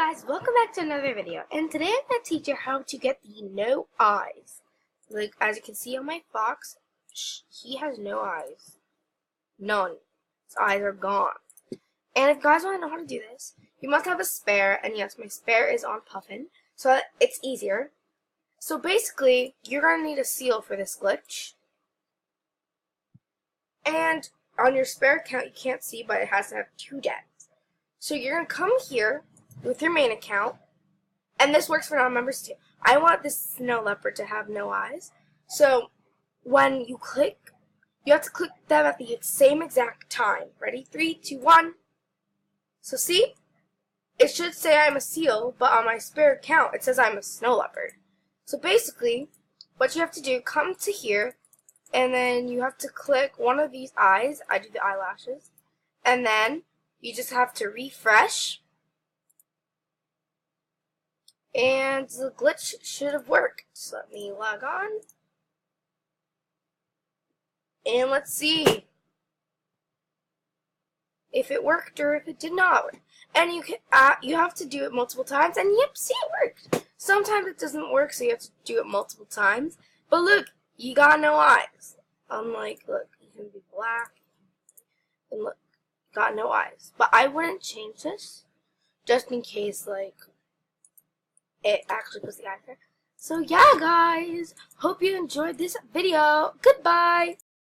Guys, welcome back to another video, and today I'm going to teach you how to get the no eyes. Like, as you can see on my fox, he has no eyes. None. His eyes are gone. And if you guys want to know how to do this, you must have a spare, and yes, my spare is on Puffin, so that it's easier. So basically, you're going to need a seal for this glitch. And on your spare account, you can't see, but it has to have 2 deaths. So you're going to come here with your main account, and this works for non-members too. I want this snow leopard to have no eyes, so when you click, you have to click them at the same exact time. Ready? 3, 2, 1. So see, it should say I'm a seal, but on my spare account it says I'm a snow leopard. So basically, what you have to do, come to here, and then you have to click one of these eyes. I do the eyelashes, and then you just have to refresh. And the glitch should have worked. So let me log on. And let's see if it worked or if it did not work. And you have to do it multiple times. And yep, see, it worked. Sometimes it doesn't work, so you have to do it multiple times. But look, you got no eyes. Unlike, look, you can be black. And look, you got no eyes. But I wouldn't change this just in case, like, it actually puts the eye there. So yeah, guys, hope you enjoyed this video. Goodbye.